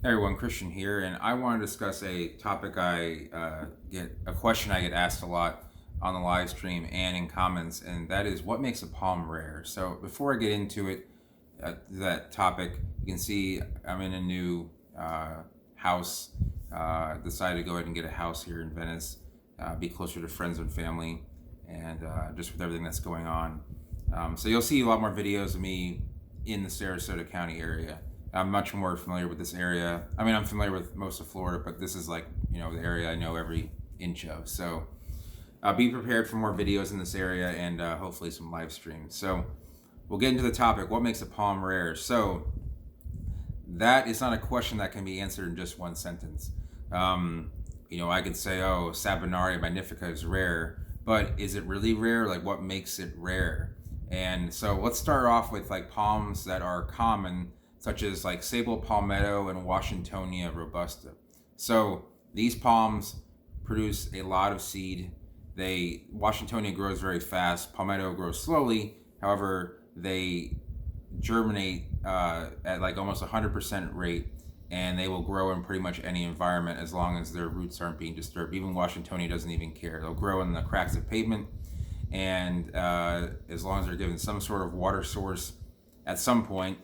Hey everyone, Christian here, and I want to discuss a topic a question I get asked a lot on the live stream and in comments, and that is what makes a palm rare. So before I get into it, that topic, you can see I'm in a new house. Decided to go ahead and get a house here in Venice, be closer to friends and family, and just with everything that's going on. So you'll see a lot more videos of me in the Sarasota County area. I'm much more familiar with this area. I mean, I'm familiar with most of Florida, but this is like, the area I know every inch of. So be prepared for more videos in this area and hopefully some live streams. So we'll get into the topic. What makes a palm rare? So that is not a question that can be answered in just one sentence. I could say, oh, Sabonaria magnifica is rare, but is it really rare? Like, what makes it rare? And so let's start off with like palms that are common, such as like sable palmetto and Washingtonia robusta. So these palms produce a lot of seed. Washingtonia grows very fast. Palmetto grows slowly. However, they germinate at like almost 100% rate, and they will grow in pretty much any environment as long as their roots aren't being disturbed. Even Washingtonia doesn't even care. They'll grow in the cracks of pavement, and as long as they're given some sort of water source at some point.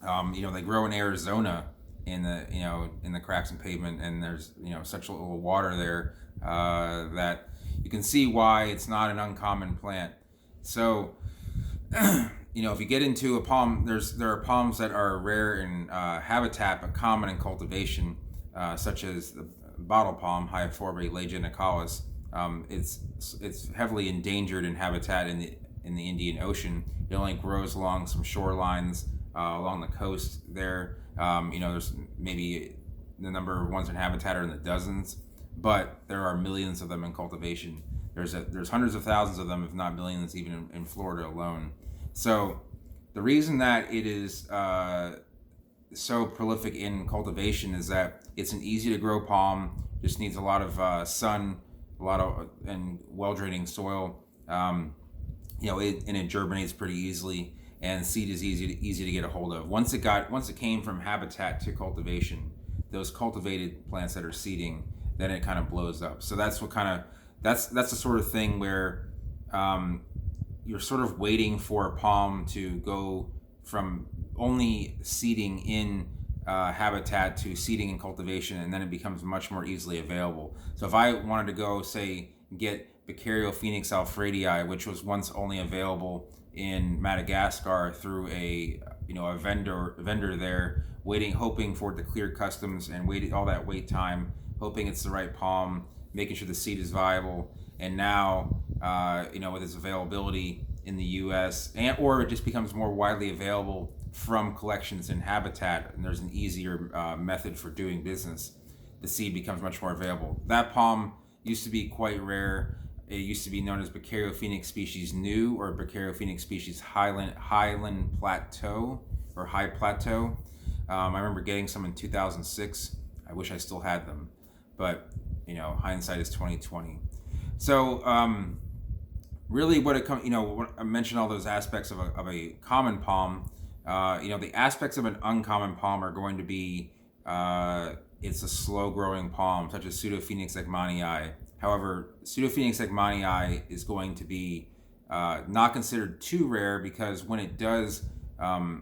They grow in Arizona in the cracks and pavement, and there's such a little water there that you can see why it's not an uncommon plant. So if you get into a palm, there are palms that are rare in habitat but common in cultivation, such as the bottle palm, Hyphorbe lagenicalis. It's heavily endangered in habitat in the Indian Ocean. It only grows along some shorelines along the coast there. There's maybe the number of ones in habitat are in the dozens, but there are millions of them in cultivation. There's hundreds of thousands of them, if not millions, even in Florida alone. So the reason that it is so prolific in cultivation is that it's an easy to grow palm. Just needs a lot of sun, and well draining soil. And it germinates pretty easily, and seed is easy to get a hold of. Once it came from habitat to cultivation, those cultivated plants that are seeding, then it kind of blows up. So that's the sort of thing where you're sort of waiting for a palm to go from only seeding in habitat to seeding in cultivation, and then it becomes much more easily available. So if I wanted to go, say, get Beccario Phoenix alfredii, which was once only available in Madagascar through a vendor there, hoping for it to clear customs and waiting all that wait time, hoping it's the right palm, making sure the seed is viable, and now with its availability in the U.S. or it just becomes more widely available from collections in habitat, and there's an easier method for doing business. The seed becomes much more available. That palm used to be quite rare. It used to be known as Beccario Phoenix species new or Beccario Phoenix species Highland Plateau or High Plateau. I remember getting some in 2006. I wish I still had them, but hindsight is 2020. So really, what it comes, I mentioned all those aspects of a common palm. The aspects of an uncommon palm are going to be it's a slow growing palm, such as Pseudophoenix ekmanii. However, Pseudophoenix ekmanii is going to be not considered too rare because when it does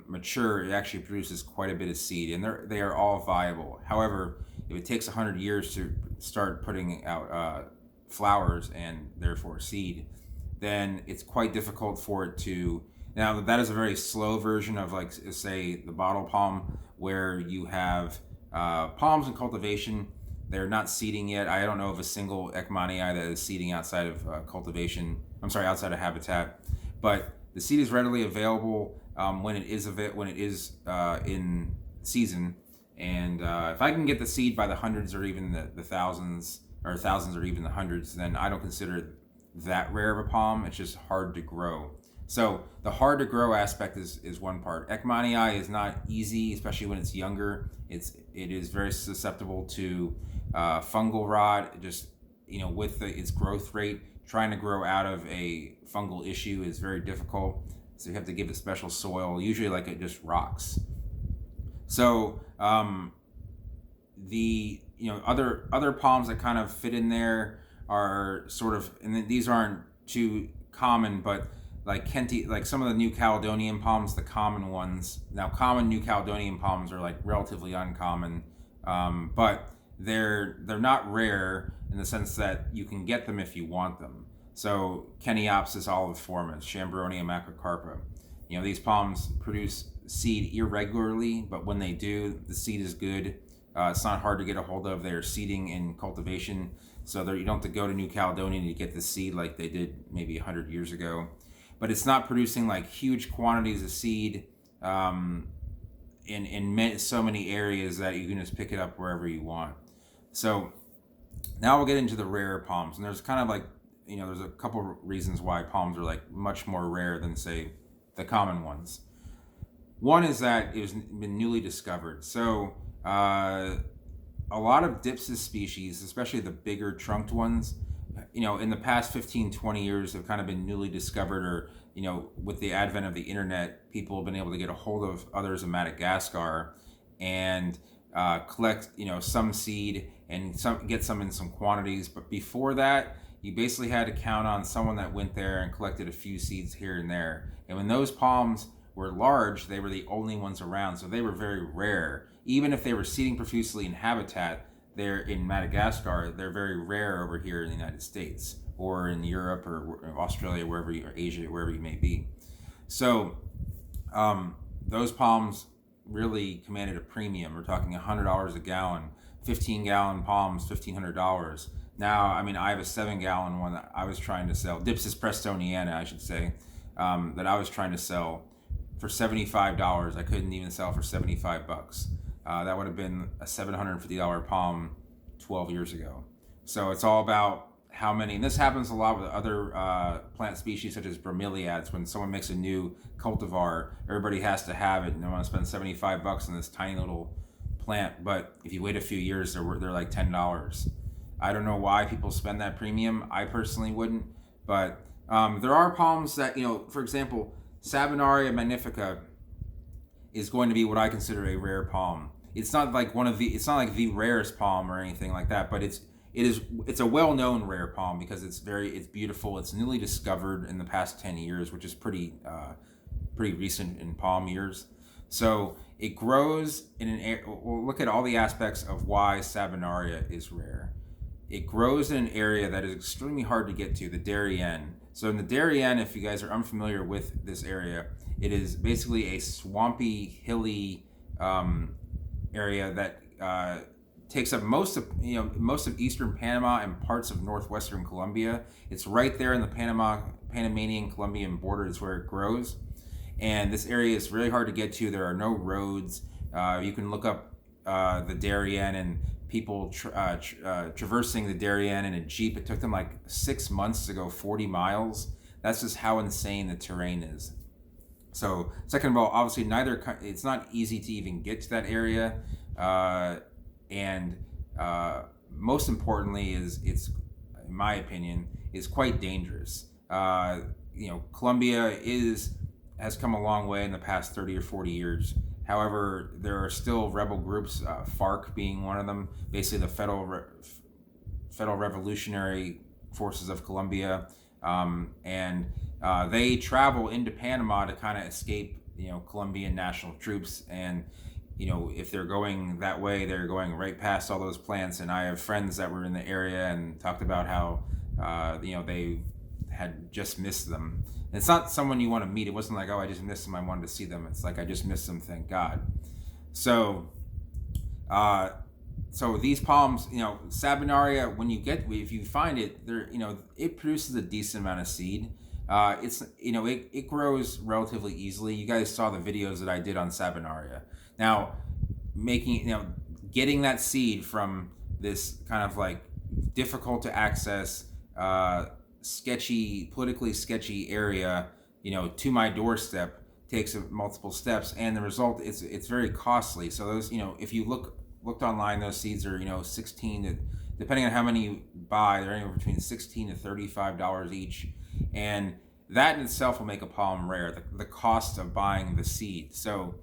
mature, it actually produces quite a bit of seed, and they are all viable. However, if it takes 100 years to start putting out flowers and therefore seed, then it's quite difficult for it to. Now, that is a very slow version of, like, say, the bottle palm, where you have palms in cultivation. They're not seeding yet. I don't know of a single ekmanii that is seeding outside of cultivation. I'm sorry, outside of habitat. But the seed is readily available when it is in season. And if I can get the seed by the hundreds or even the thousands, or even the hundreds, then I don't consider it that rare of a palm. It's just hard to grow. So the hard to grow aspect is one part. Ekmanii is not easy, especially when it's younger. It is very susceptible to fungal rot. Just with its growth rate, trying to grow out of a fungal issue is very difficult. So you have to give it special soil, usually like it just rocks. So the other palms that kind of fit in there are sort of, and these aren't too common, but like Kenti, like some of the New Caledonian palms, the common ones. Now, common New Caledonian palms are like relatively uncommon, but they're not rare in the sense that you can get them if you want them. So Keniopsis oliviformis, Chambronia macrocarpa. These palms produce seed irregularly, but when they do, the seed is good. It's not hard to get a hold of. They're seeding in cultivation, so you don't have to go to New Caledonia to get the seed like they did maybe 100 years ago. But it's not producing like huge quantities of seed in so many areas that you can just pick it up wherever you want. So now we'll get into the rare palms, and there's kind of like there's a couple reasons why palms are like much more rare than say the common ones. One is that it was been newly discovered. So a lot of Dipsis species, especially the bigger trunked ones, in the past 15, 20 years have kind of been newly discovered, or, with the advent of the internet, people have been able to get a hold of others in Madagascar and collect, some seed and get some in some quantities. But before that, you basically had to count on someone that went there and collected a few seeds here and there. And when those palms were large, they were the only ones around, so they were very rare. Even if they were seeding profusely in habitat there in Madagascar, they're very rare over here in the United States or in Europe or Australia, or Asia, wherever you may be. So those palms really commanded a premium. We're talking $100 a gallon, 15-gallon palms, $1,500. Now, I have a 7-gallon one that I was trying to sell, Dipsis prestoniana, I should say, that I was trying to sell for $75. I couldn't even sell for $75. That would have been a $750 palm 12 years ago. So it's all about how many, and this happens a lot with other plant species such as bromeliads. When someone makes a new cultivar, everybody has to have it, and they want to spend $75 on this tiny little plant. But if you wait a few years, they're like $10. I don't know why people spend that premium. I personally wouldn't, but there are palms that, for example, Sabonaria magnifica is going to be what I consider a rare palm. It's not like it's not like the rarest palm or anything like that, but it's a well-known rare palm because it's beautiful. It's newly discovered in the past 10 years, which is pretty recent in palm years. So it grows in an area. We'll look at all the aspects of why Sabonaria is rare. It grows in an area that is extremely hard to get to, the Darien. So in the Darien, if you guys are unfamiliar with this area, it is basically a swampy, hilly area that takes up most of eastern Panama and parts of northwestern Colombia. It's right there in the Panamanian Colombian border is where it grows, and this area is really hard to get to. There are no roads. You can look up the Darien and people traversing the Darien in a Jeep. It took them like 6 months to go 40 miles. That's just how insane the terrain is. So second of all, obviously it's not easy to even get to that area. And most importantly it's, in my opinion, is quite dangerous. Colombia has come a long way in the past 30 or 40 years. However, there are still rebel groups, FARC being one of them, basically the Federal Revolutionary Forces of Colombia, and they travel into Panama to kind of escape, Colombian national troops. And if they're going that way, they're going right past all those plants. And I have friends that were in the area and talked about how, they had just missed them. It's not someone you want to meet. It wasn't like, oh, I just missed them, I wanted to see them. It's like, I just missed them, thank God. So these palms, Sabonaria, if you find it, it produces a decent amount of seed. It grows relatively easily. You guys saw the videos that I did on Sabonaria. Now, getting that seed from this kind of like difficult to access, politically sketchy area, to my doorstep takes multiple steps, and the result it's very costly. So those, if you looked online, those seeds are 16 to, depending on how many you buy, they're anywhere between $16 to $35 each, and that in itself will make a palm rare. The cost of buying the seed. So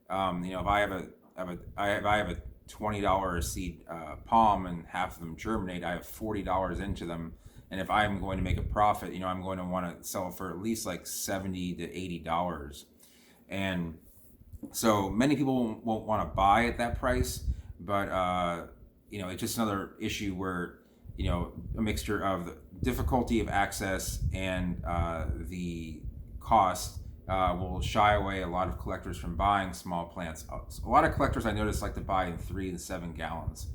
if I have $20 a seed palm and half of them germinate, I have $40 into them. And if I'm going to make a profit, I'm going to want to sell it for at least like $70 to $80. And so many people won't want to buy at that price, but it's just another issue where a mixture of the difficulty of access and the cost will shy away a lot of collectors from buying small plants. A lot of collectors I notice like to buy in 3 and 7 gallons,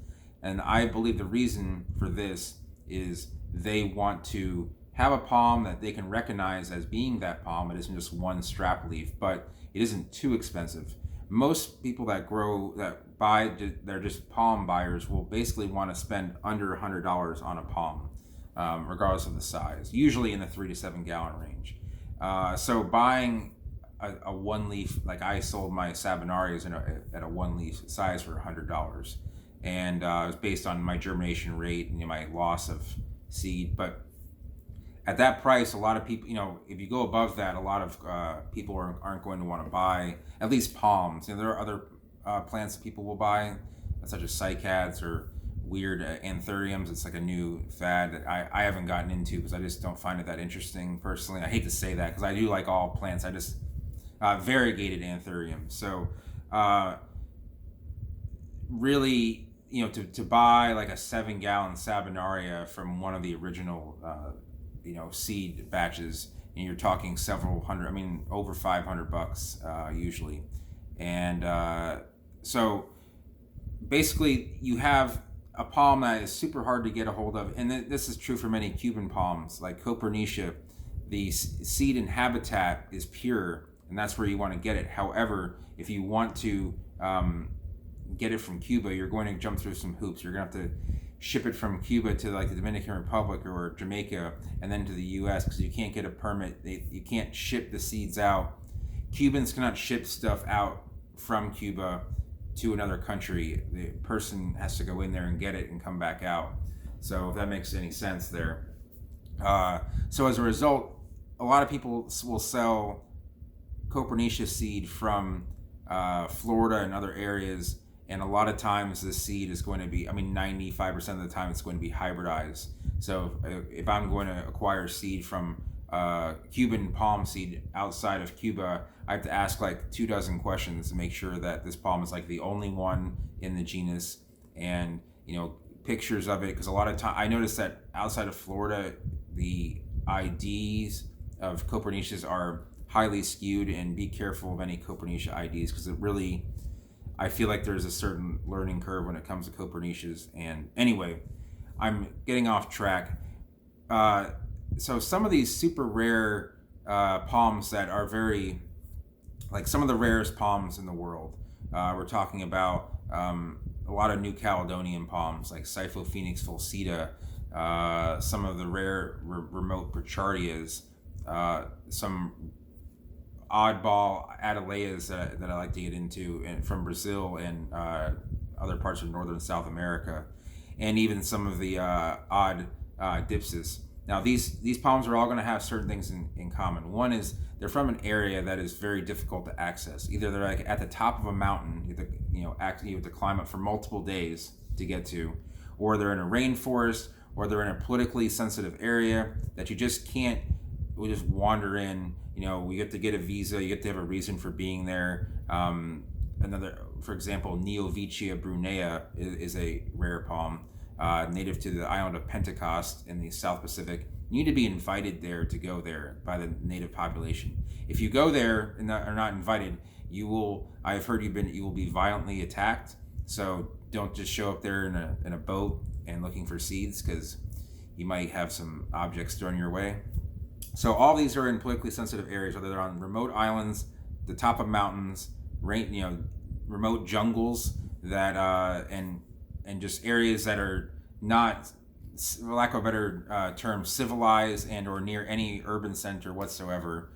and I believe the reason for this is they want to have a palm that they can recognize as being that palm. It isn't just one strap leaf, but it isn't too expensive. Most people that buy, they're just palm buyers, will basically want to spend under $100 on a palm, regardless of the size, usually in the 3 to 7 gallon range. So buying a one leaf, like I sold my Sabinarias at a one leaf size for $100, and it was based on my germination rate and my loss of seed. But at that price, a lot of people, if you go above that, a lot of people aren't going to want to buy at least palms. There are other plants that people will buy, such as cycads or weird anthuriums. It's like a new fad that I haven't gotten into because I just don't find it that interesting personally. I hate to say that because I do like all plants. I just variegated anthurium. So really, to buy like a 7-gallon Sabinaria from one of the original seed batches, and you're talking several hundred, over $500 usually. And so basically you have a palm that is super hard to get a hold of, and this is true for many Cuban palms like Copernicia. The seed and habitat is pure, and that's where you want to get it. However, if you want to get it from Cuba, you're going to jump through some hoops. You're going to have to ship it from Cuba to like the Dominican Republic or Jamaica and then to the US, because you can't get a permit. You can't ship the seeds out. Cubans cannot ship stuff out from Cuba to another country. The person has to go in there and get it and come back out. So if that makes any sense there. So as a result, a lot of people will sell Copernicia seed from Florida and other areas, and a lot of times the seed is going to be, 95% of the time it's going to be hybridized. So if I'm going to acquire seed from Cuban palm seed outside of Cuba, I have to ask like 24 questions to make sure that this palm is like the only one in the genus, and pictures of it, because a lot of time I noticed that outside of Florida the IDs of Copernicias are highly skewed, and be careful of any Copernicia IDs because I feel like there's a certain learning curve when it comes to Copernicias. And anyway, I'm getting off track. So some of these super rare palms that are very, like some of the rarest palms in the world, we're talking about a lot of New Caledonian palms like Sipho-Phoenix fulcida, some of the rare remote Brachardias, some oddball Adelaeas that I like to get into, and from Brazil and other parts of Northern South America, and even some of the odd Dipsis. Now these palms are all going to have certain things in common. One is they're from an area that is very difficult to access. Either they're like at the top of a mountain, you have to climb up for multiple days to get to, or they're in a rainforest, or they're in a politically sensitive area that you just can't just wander in. We have to get a visa. You have to have a reason for being there. Another, for example, Neovicia brunea is a rare palm, native to the island of Pentecost in the South Pacific. You need to be invited there to go there by the native population. If you go there and are not invited, I've heard you will be violently attacked. So don't just show up there in a boat and looking for seeds, because you might have some objects thrown your way. So all these are in politically sensitive areas, whether they're on remote islands, the top of mountains, remote jungles that and just areas that are not, for lack of a better term, civilized and or near any urban center whatsoever.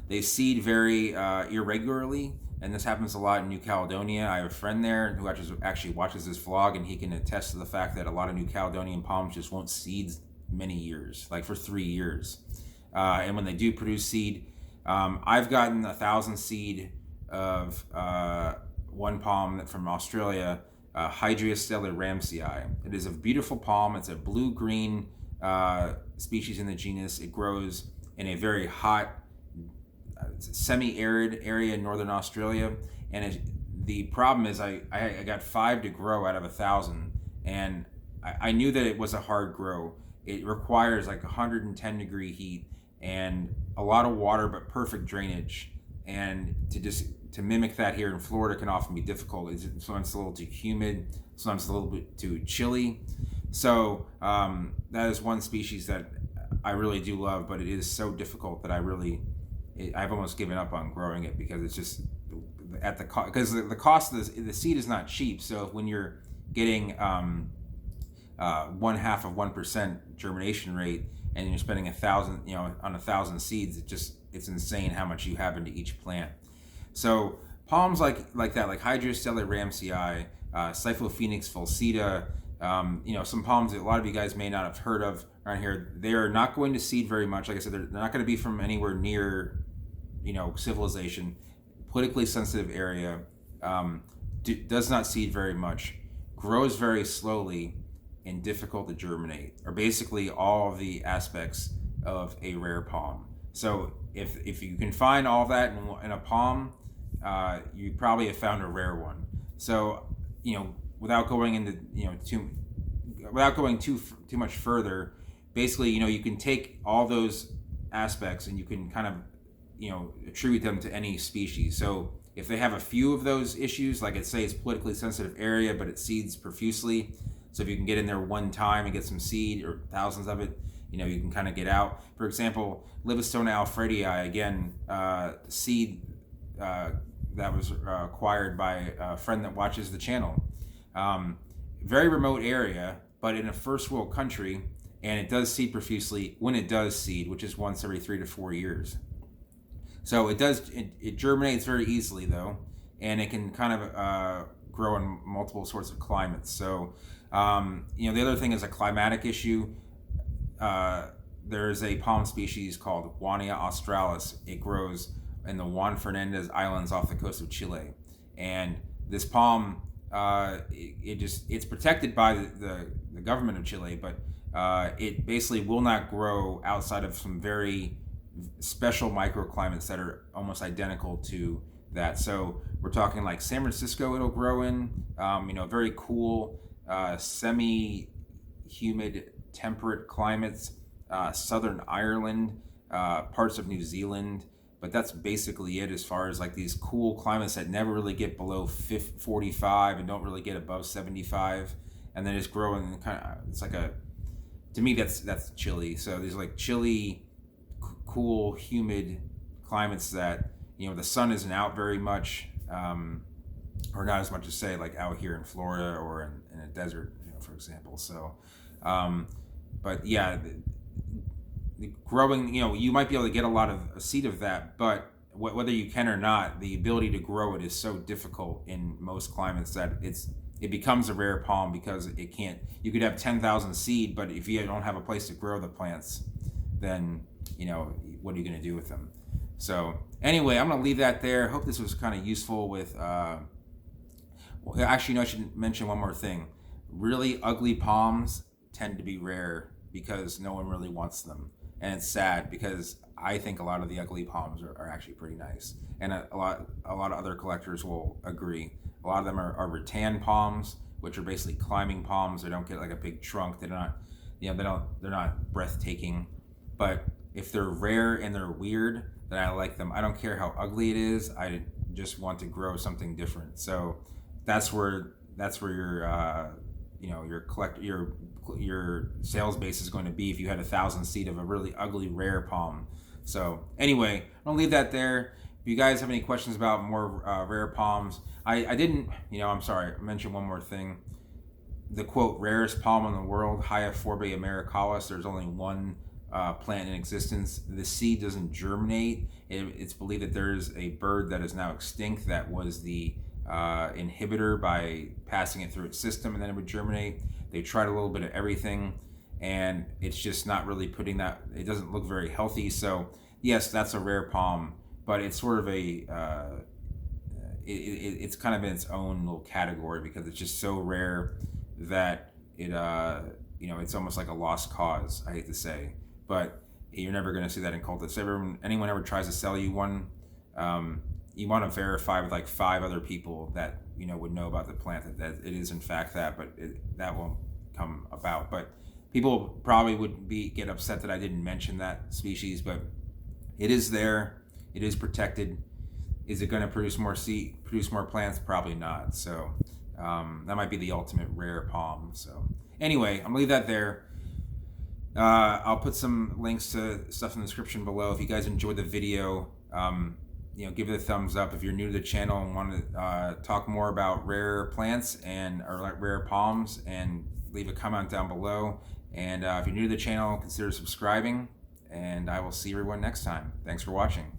They seed very irregularly, and this happens a lot in New Caledonia. I have a friend there who actually watches this vlog, and he can attest to the fact that a lot of New Caledonian palms just won't seed many years, like for 3 years. And when they do produce seed, I've gotten 1,000 seed of one palm from Australia, Hydriostella ramsii. It is a beautiful palm. It's a blue-green species in the genus. It grows in a very hot, semi-arid area in northern Australia. And the problem is I got 5 to grow out of 1,000. And I knew that it was a hard grow. It requires like 110-degree heat and a lot of water, but perfect drainage. And to mimic that here in Florida can often be difficult. Sometimes it's a little too humid, sometimes a little bit too chilly. So that is one species that I really do love, but it is so difficult that I've almost given up on growing it, because it's just at the cost, because the cost of the seed is not cheap. So when you're getting 0.5% germination rate, and you're spending 1,000, on 1,000 seeds, it's insane how much you have into each plant. So palms like that, like Hydriostella ramsii, Cyphophoenix falsita, some palms that a lot of you guys may not have heard of around here, they are not going to seed very much. Like I said, they're not going to be from anywhere near, civilization. Politically sensitive area, does not seed very much, grows very slowly, and difficult to germinate, are basically all of the aspects of a rare palm. So if you can find all that in a palm, you probably have found a rare one. So without going into without going too much further, basically you can take all those aspects and you can kind of attribute them to any species. So if they have a few of those issues, like it's politically sensitive area, but it seeds profusely. So if you can get in there one time and get some seed, or thousands of it, you can kind of get out. For example, Livistona alfredii, again, seed that was acquired by a friend that watches the channel. Very remote area, but in a first world country, and it does seed profusely when it does seed, which is once every 3 to 4 years. So it germinates very easily though, and it can kind of grow in multiple sorts of climates. So the other thing is a climatic issue. There's a palm species called Juania australis. It grows in the Juan Fernandez Islands off the coast of Chile, and this palm it's protected by the government of Chile, but it basically will not grow outside of some very special microclimates that are almost identical to that. So we're talking like San Francisco, it'll grow in, very cool, semi-humid, temperate climates, Southern Ireland, parts of New Zealand, but that's basically it as far as like these cool climates that never really get below 45 and don't really get above 75, and then it's growing kind of, it's like to me that's chilly. So these like chilly, cool, humid climates that the sun isn't out very much, or not as much as say like out here in Florida or in a desert, for example. So but yeah, the growing, you might be able to get a seed of that, but whether you can or not, the ability to grow it is so difficult in most climates that it becomes a rare palm, because it can't. You could have 10,000 seed, but if you don't have a place to grow the plants, then what are you going to do with them? So anyway, I'm going to leave that there. Hope this was kind of useful with actually, I should mention one more thing. Really ugly palms tend to be rare because no one really wants them, and it's sad, because I think a lot of the ugly palms are actually pretty nice, and a lot of other collectors will agree. A lot of them are rattan palms, which are basically climbing palms. They don't get like a big trunk. They're not, they're not breathtaking. But if they're rare and they're weird, then I like them. I don't care how ugly it is. I just want to grow something different. So that's where your sales base is going to be if you had 1,000 seed of a really ugly rare palm. So anyway, I'm gonna leave that there. If you guys have any questions about more rare palms, I didn't, I'm sorry, I mentioned one more thing. The quote rarest palm in the world, Hyaphorbe americalis. There's only one plant in existence. The seed doesn't germinate. It's believed that there's a bird that is now extinct that was the inhibitor by passing it through its system, and then it would germinate. They tried a little bit of everything, and it's just not really putting that. It doesn't look very healthy. So yes, that's a rare palm, but it's sort of it's kind of in its own little category because it's just so rare that it's almost like a lost cause. I hate to say, but you're never going to see that in cultists. Anyone ever tries to sell you one, you want to verify with like 5 other people that would know about the plant that it is in fact that, but that won't come about. But people probably would get upset that I didn't mention that species, but it is there. It is protected. Is it going to produce more plants? Probably not. So that might be the ultimate rare palm. So anyway, I'm gonna leave that there. I'll put some links to stuff in the description below. If you guys enjoyed the video, give it a thumbs up. If you're new to the channel and want to talk more about rare plants or like rare palms, and leave a comment down below. And if you're new to the channel, consider subscribing. And I will see everyone next time. Thanks for watching.